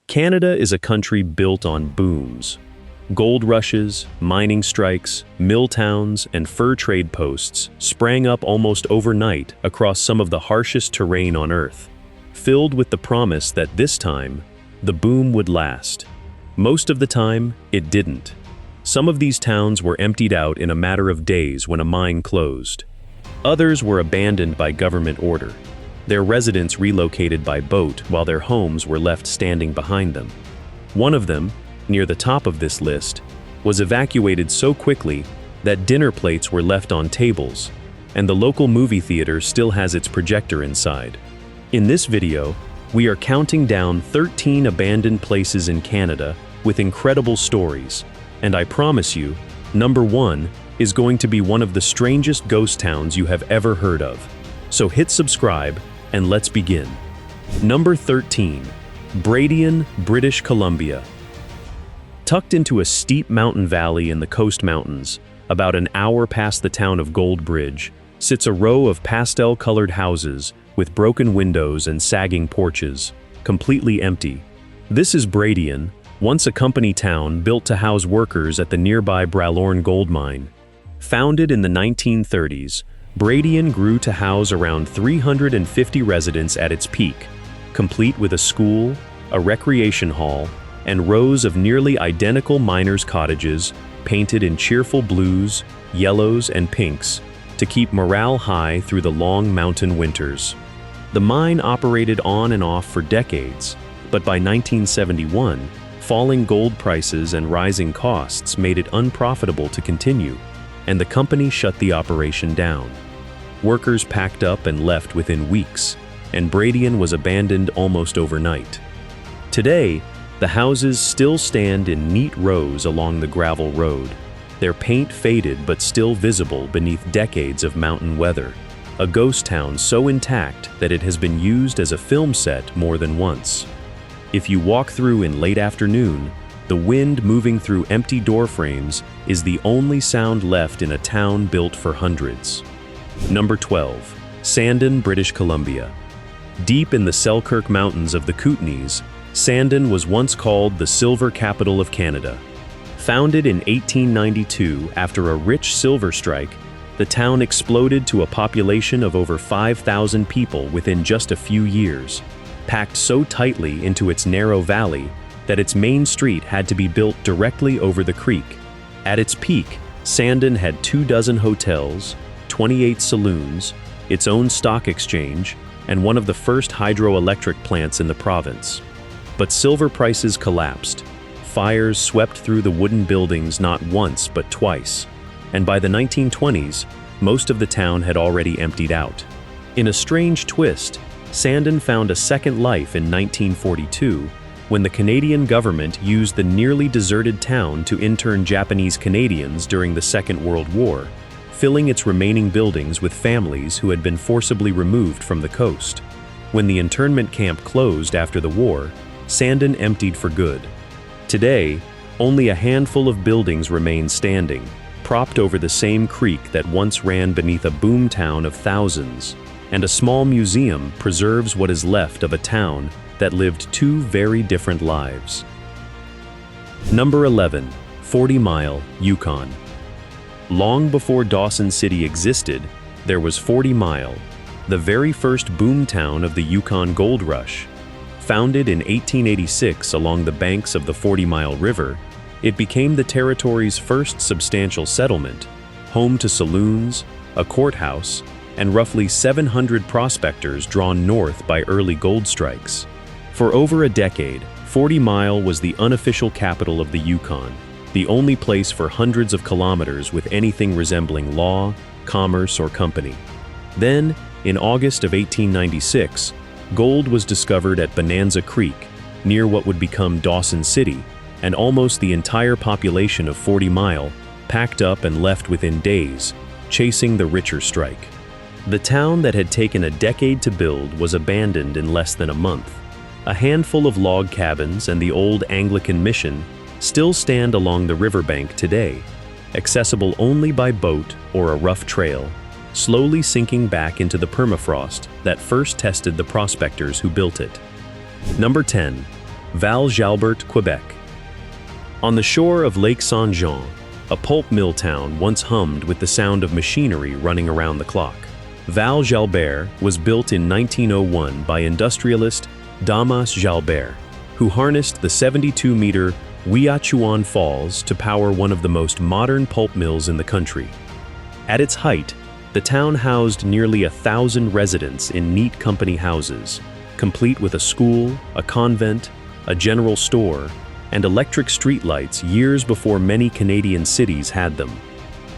Canada is a country built on booms. Gold rushes, mining strikes, mill towns, and fur trade posts sprang up almost overnight across some of the harshest terrain on Earth, filled with the promise that this time, the boom would last. Most of the time, it didn't. Some of these towns were emptied out in a matter of days when a mine closed. Others were abandoned by government order, their residents relocated by boat while their homes were left standing behind them. One of them, near the top of this list, was evacuated so quickly that dinner plates were left on tables, and the local movie theater still has its projector inside. In this video, we are counting down 13 abandoned places in Canada with incredible stories, and I promise you, number 1 is going to be one of the strangest ghost towns you have ever heard of. So hit subscribe and let's begin. Number 13, Bradian, British Columbia. Tucked into a steep mountain valley in the Coast Mountains, about an hour past the town of Gold Bridge, sits a row of pastel-colored houses with broken windows and sagging porches, completely empty. This is Bradian, once a company town built to house workers at the nearby Bralorne gold mine. Founded in the 1930s, Bradian grew to house around 350 residents at its peak, complete with a school, a recreation hall, and rows of nearly identical miners' cottages painted in cheerful blues, yellows, and pinks to keep morale high through the long mountain winters. The mine operated on and off for decades, but by 1971, falling gold prices and rising costs made it unprofitable to continue, and the company shut the operation down. Workers packed up and left within weeks, and Bradian was abandoned almost overnight. Today, the houses still stand in neat rows along the gravel road, their paint faded but still visible beneath decades of mountain weather, a ghost town so intact that it has been used as a film set more than once. If you walk through in late afternoon, the wind moving through empty door frames is the only sound left in a town built for hundreds. Number 12, Sandon, British Columbia. Deep in the Selkirk Mountains of the Kootenays, Sandon was once called the Silver Capital of Canada. Founded in 1892 after a rich silver strike, the town exploded to a population of over 5,000 people within just a few years, packed so tightly into its narrow valley that its main street had to be built directly over the creek. At its peak, Sandon had 24 hotels, 28 saloons, its own stock exchange, and one of the first hydroelectric plants in the province. But silver prices collapsed. Fires swept through the wooden buildings not once but twice, and by the 1920s, most of the town had already emptied out. In a strange twist, Sandon found a second life in 1942 when the Canadian government used the nearly deserted town to intern Japanese Canadians during the Second World War, filling its remaining buildings with families who had been forcibly removed from the coast. When the internment camp closed after the war, Sandon emptied for good. Today, only a handful of buildings remain standing, propped over the same creek that once ran beneath a boom town of thousands, and a small museum preserves what is left of a town that lived two very different lives. Number 11, 40 Mile, Yukon. Long before Dawson City existed, there was 40 Mile, the very first boom town of the Yukon Gold Rush. Founded in 1886 along the banks of the 40 Mile River, it became the territory's first substantial settlement, home to saloons, a courthouse, and roughly 700 prospectors drawn north by early gold strikes. For over a decade, 40 Mile was the unofficial capital of the Yukon, the only place for hundreds of kilometers with anything resembling law, commerce, or company. Then, in August of 1896, gold was discovered at Bonanza Creek, near what would become Dawson City, and almost the entire population of 40 Mile packed up and left within days, chasing the richer strike. The town that had taken a decade to build was abandoned in less than a month. A handful of log cabins and the old Anglican mission still stand along the riverbank today, accessible only by boat or a rough trail, slowly sinking back into the permafrost that first tested the prospectors who built it. Number 10, Val-Jalbert, Quebec. On the shore of Lake Saint-Jean, a pulp mill town once hummed with the sound of machinery running around the clock. Val-Jalbert was built in 1901 by industrialist Damas Jalbert, who harnessed the 72-meter Ouiachuan Falls to power one of the most modern pulp mills in the country. At its height, the town housed nearly 1,000 residents in neat company houses, complete with a school, a convent, a general store, and electric streetlights years before many Canadian cities had them.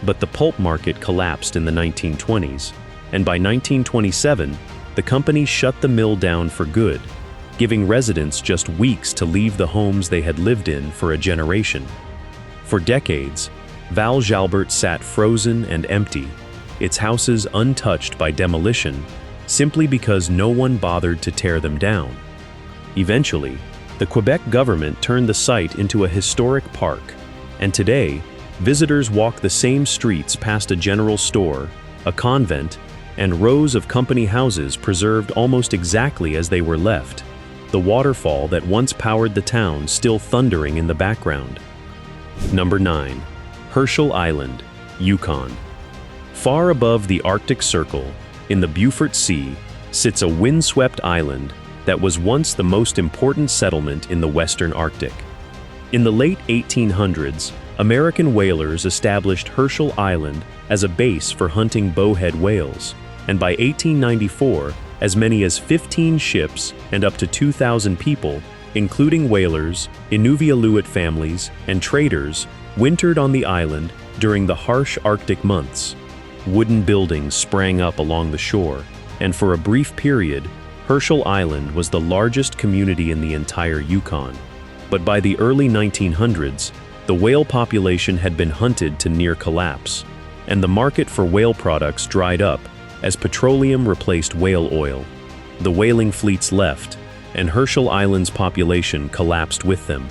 But the pulp market collapsed in the 1920s, and by 1927, the company shut the mill down for good, giving residents just weeks to leave the homes they had lived in for a generation. For decades, Val-Jalbert sat frozen and empty, its houses untouched by demolition, simply because no one bothered to tear them down. Eventually, the Quebec government turned the site into a historic park, and today, visitors walk the same streets past a general store, a convent, and rows of company houses preserved almost exactly as they were left, the waterfall that once powered the town still thundering in the background. Number 9. Herschel Island, Yukon. Far above the Arctic Circle, in the Beaufort Sea, sits a windswept island that was once the most important settlement in the Western Arctic. In the late 1800s, American whalers established Herschel Island as a base for hunting bowhead whales, and by 1894, as many as 15 ships and up to 2,000 people, including whalers, Inuvialuit families, and traders, wintered on the island during the harsh Arctic months. Wooden buildings sprang up along the shore, and for a brief period, Herschel Island was the largest community in the entire Yukon. But by the early 1900s, the whale population had been hunted to near collapse, and the market for whale products dried up as petroleum replaced whale oil. The whaling fleets left, and Herschel Island's population collapsed with them.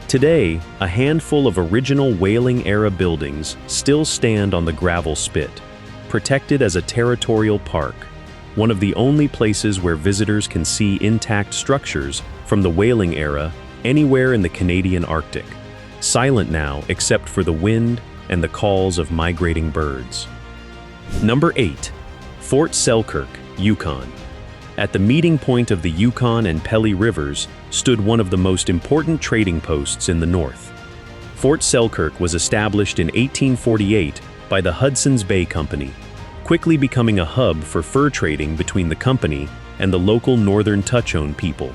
Today, a handful of original whaling-era buildings still stand on the gravel spit, protected as a territorial park, one of the only places where visitors can see intact structures from the whaling era anywhere in the Canadian Arctic, silent now except for the wind and the calls of migrating birds. Number 8. Fort Selkirk, Yukon. At the meeting point of the Yukon and Pelly Rivers stood one of the most important trading posts in the north. Fort Selkirk was established in 1848 by the Hudson's Bay Company, quickly becoming a hub for fur trading between the company and the local northern Tutchone people.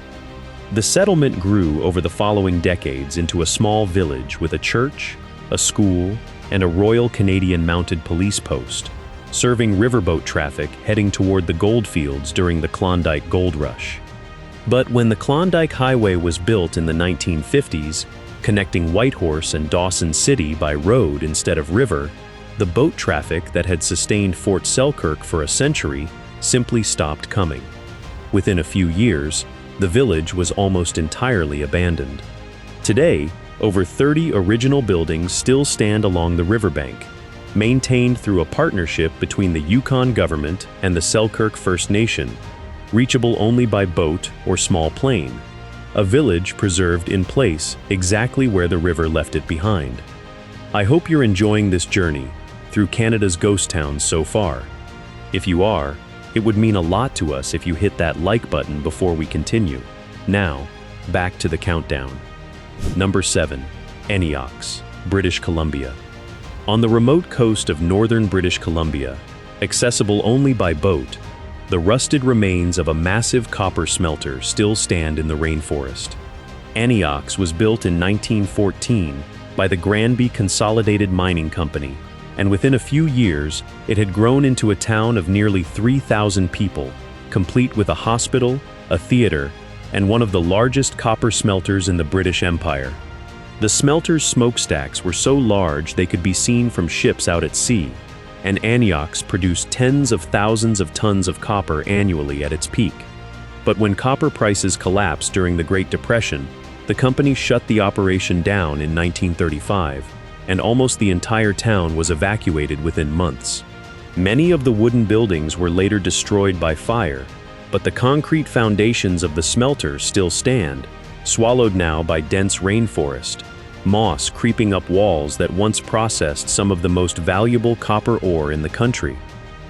The settlement grew over the following decades into a small village with a church, a school, and a Royal Canadian Mounted Police post, serving riverboat traffic heading toward the goldfields during the Klondike Gold Rush. But when the Klondike Highway was built in the 1950s, connecting Whitehorse and Dawson City by road instead of river, the boat traffic that had sustained Fort Selkirk for a century simply stopped coming. Within a few years, the village was almost entirely abandoned. Today, over 30 original buildings still stand along the riverbank, maintained through a partnership between the Yukon government and the Selkirk First Nation, reachable only by boat or small plane, a village preserved in place exactly where the river left it behind. I hope you're enjoying this journey through Canada's ghost towns so far. If you are, it would mean a lot to us if you hit that like button before we continue. Now, back to the countdown. Number 7. Aniaks, British Columbia. On the remote coast of northern British Columbia, accessible only by boat, the rusted remains of a massive copper smelter still stand in the rainforest. Aniaks was built in 1914 by the Granby Consolidated Mining Company, and within a few years, it had grown into a town of nearly 3,000 people, complete with a hospital, a theater, and one of the largest copper smelters in the British Empire. The smelter's smokestacks were so large they could be seen from ships out at sea, and Aniaks produced tens of thousands of tons of copper annually at its peak. But when copper prices collapsed during the Great Depression, the company shut the operation down in 1935, and almost the entire town was evacuated within months. Many of the wooden buildings were later destroyed by fire, but the concrete foundations of the smelter still stand, swallowed now by dense rainforest, moss creeping up walls that once processed some of the most valuable copper ore in the country.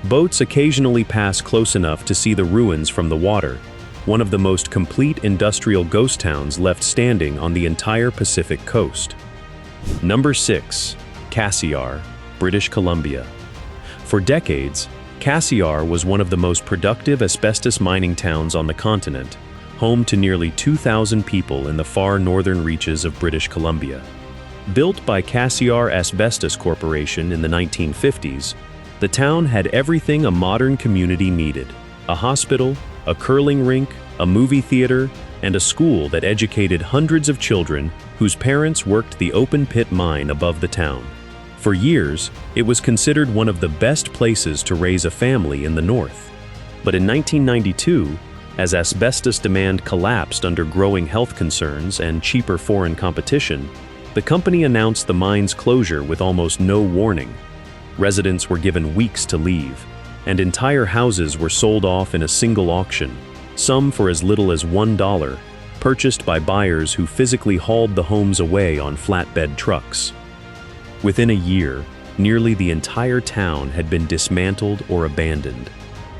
Boats occasionally pass close enough to see the ruins from the water, one of the most complete industrial ghost towns left standing on the entire Pacific coast. Number 6. Cassiar, British Columbia. For decades, Cassiar was one of the most productive asbestos mining towns on the continent, home to nearly 2,000 people in the far northern reaches of British Columbia. Built by Cassiar Asbestos Corporation in the 1950s, the town had everything a modern community needed: a hospital, a curling rink, a movie theater, and a school that educated hundreds of children whose parents worked the open-pit mine above the town. For years, it was considered one of the best places to raise a family in the north. But in 1992, as asbestos demand collapsed under growing health concerns and cheaper foreign competition, the company announced the mine's closure with almost no warning. Residents were given weeks to leave, and entire houses were sold off in a single auction, some for as little as $1, purchased by buyers who physically hauled the homes away on flatbed trucks. Within a year, nearly the entire town had been dismantled or abandoned.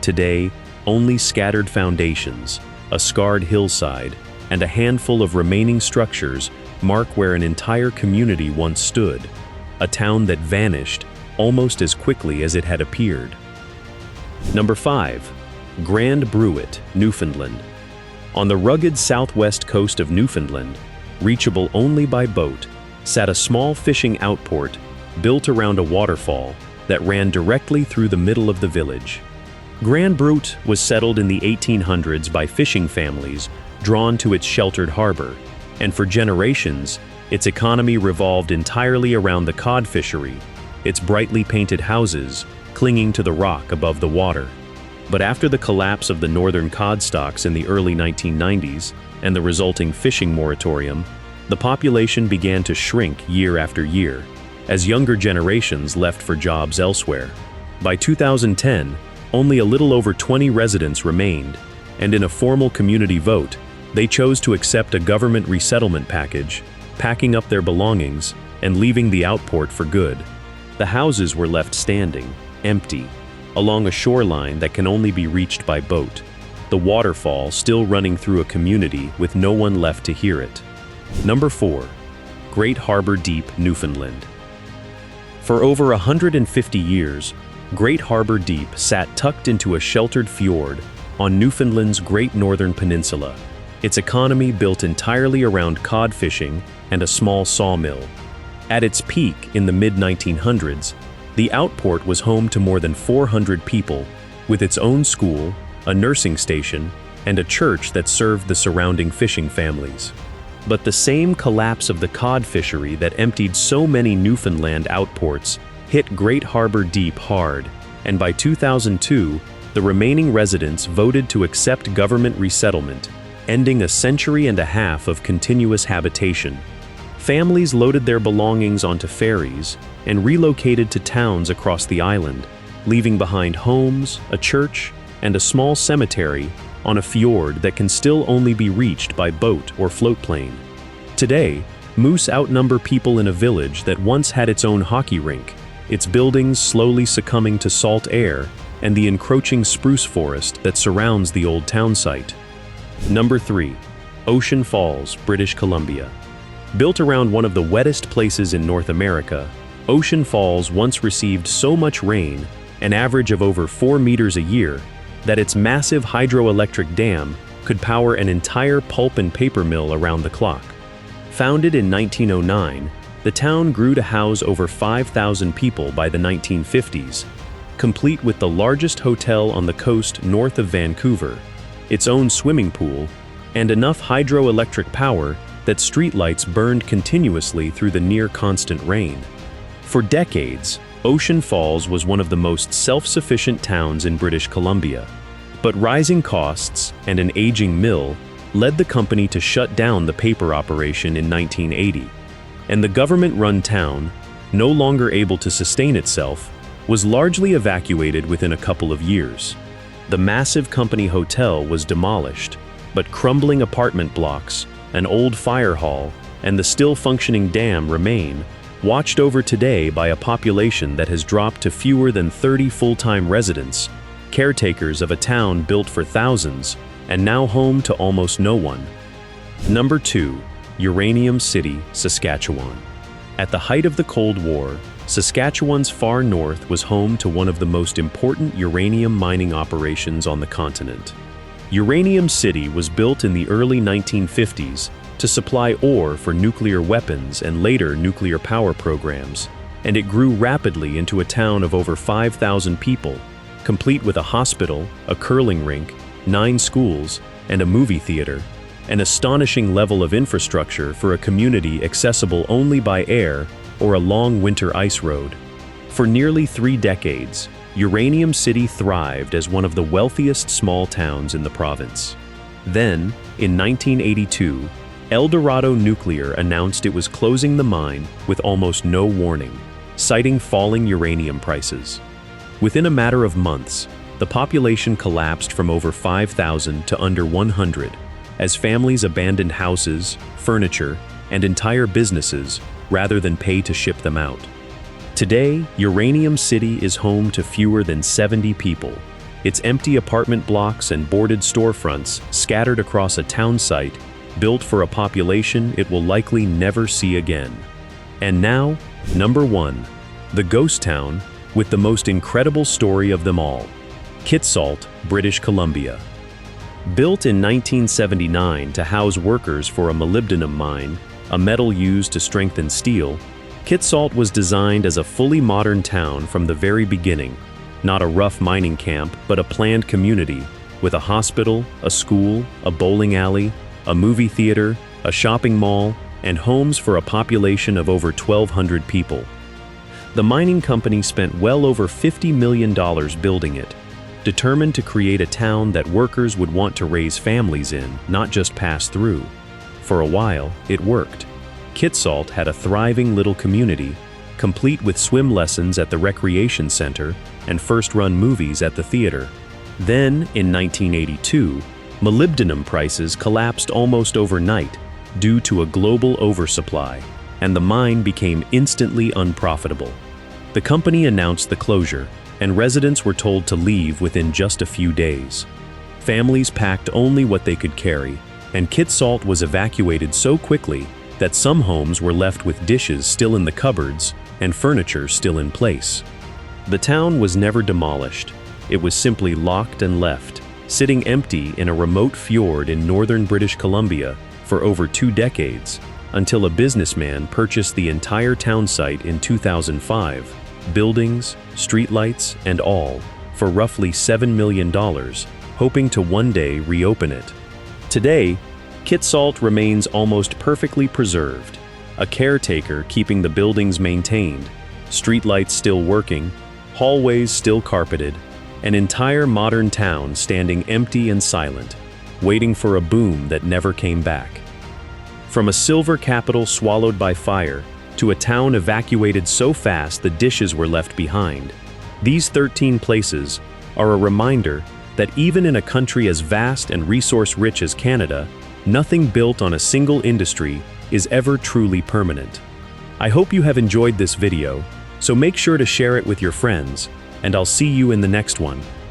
Today, only scattered foundations, a scarred hillside, and a handful of remaining structures mark where an entire community once stood, a town that vanished almost as quickly as it had appeared. Number 5. Grand Bruit, Newfoundland. On the rugged southwest coast of Newfoundland, reachable only by boat, sat a small fishing outport built around a waterfall that ran directly through the middle of the village. Grand Bruit was settled in the 1800s by fishing families drawn to its sheltered harbor, and for generations, its economy revolved entirely around the cod fishery, its brightly painted houses clinging to the rock above the water. But after the collapse of the northern cod stocks in the early 1990s and the resulting fishing moratorium, the population began to shrink year after year, as younger generations left for jobs elsewhere. By 2010, only a little over 20 residents remained, and in a formal community vote, they chose to accept a government resettlement package, packing up their belongings and leaving the outport for good. The houses were left standing, empty, along a shoreline that can only be reached by boat, the waterfall still running through a community with no one left to hear it. Number 4. Great Harbor Deep, Newfoundland. For over 150 years, Great Harbor Deep sat tucked into a sheltered fjord on Newfoundland's Great Northern Peninsula, its economy built entirely around cod fishing and a small sawmill. At its peak in the mid-1900s, the outport was home to more than 400 people, with its own school, a nursing station, and a church that served the surrounding fishing families. But the same collapse of the cod fishery that emptied so many Newfoundland outports hit Great Harbor Deep hard, and by 2002, the remaining residents voted to accept government resettlement, ending a century and a half of continuous habitation. Families loaded their belongings onto ferries and relocated to towns across the island, leaving behind homes, a church, and a small cemetery on a fjord that can still only be reached by boat or floatplane. Today, moose outnumber people in a village that once had its own hockey rink, its buildings slowly succumbing to salt air and the encroaching spruce forest that surrounds the old town site. Number 3. Ocean Falls, British Columbia. Built around one of the wettest places in North America, Ocean Falls once received so much rain, an average of over 4 meters a year, that its massive hydroelectric dam could power an entire pulp and paper mill around the clock. Founded in 1909, the town grew to house over 5,000 people by the 1950s, complete with the largest hotel on the coast north of Vancouver, its own swimming pool, and enough hydroelectric power that streetlights burned continuously through the near-constant rain. For decades, Ocean Falls was one of the most self-sufficient towns in British Columbia, but rising costs and an aging mill led the company to shut down the paper operation in 1980. And the government-run town, no longer able to sustain itself, was largely evacuated within a couple of years. The massive company hotel was demolished, but crumbling apartment blocks, an old fire hall, and the still-functioning dam remain, watched over today by a population that has dropped to fewer than 30 full-time residents, caretakers of a town built for thousands, and now home to almost no one. Number 2. Uranium City, Saskatchewan. At the height of the Cold War, Saskatchewan's far north was home to one of the most important uranium mining operations on the continent. Uranium City was built in the early 1950s to supply ore for nuclear weapons and later nuclear power programs, and it grew rapidly into a town of over 5,000 people, complete with a hospital, a curling rink, 9 schools, and a movie theater, an astonishing level of infrastructure for a community accessible only by air or a long winter ice road. For nearly 3 decades, Uranium City thrived as one of the wealthiest small towns in the province. Then, in 1982, El Dorado Nuclear announced it was closing the mine with almost no warning, citing falling uranium prices. Within a matter of months, the population collapsed from over 5,000 to under 100, as families abandoned houses, furniture, and entire businesses rather than pay to ship them out. Today, Uranium City is home to fewer than 70 people. Its empty apartment blocks and boarded storefronts scattered across a town site built for a population it will likely never see again. And now, number 1, the ghost town with the most incredible story of them all, Kitsault, British Columbia. Built in 1979 to house workers for a molybdenum mine, a metal used to strengthen steel, Kitsault was designed as a fully modern town from the very beginning, not a rough mining camp, but a planned community with a hospital, a school, a bowling alley, a movie theater, a shopping mall, and homes for a population of over 1,200 people. The mining company spent well over $50 million building it, determined to create a town that workers would want to raise families in, not just pass through. For a while, it worked. Kitsault had a thriving little community, complete with swim lessons at the recreation center and first-run movies at the theater. Then, in 1982, molybdenum prices collapsed almost overnight due to a global oversupply, and the mine became instantly unprofitable. The company announced the closure, and residents were told to leave within just a few days. Families packed only what they could carry, and Kitsault was evacuated so quickly that some homes were left with dishes still in the cupboards and furniture still in place. The town was never demolished. It was simply locked and left, sitting empty in a remote fjord in northern British Columbia for over 2 decades, until a businessman purchased the entire town site in 2005, buildings, streetlights, and all, for roughly $7 million, hoping to one day reopen it. Today, Kitsault remains almost perfectly preserved, a caretaker keeping the buildings maintained, streetlights still working, hallways still carpeted, an entire modern town standing empty and silent, waiting for a boom that never came back. From a silver capital swallowed by fire to a town evacuated so fast the dishes were left behind, these 13 places are a reminder that even in a country as vast and resource-rich as Canada, nothing built on a single industry is ever truly permanent. I hope you have enjoyed this video, so make sure to share it with your friends, and I'll see you in the next one.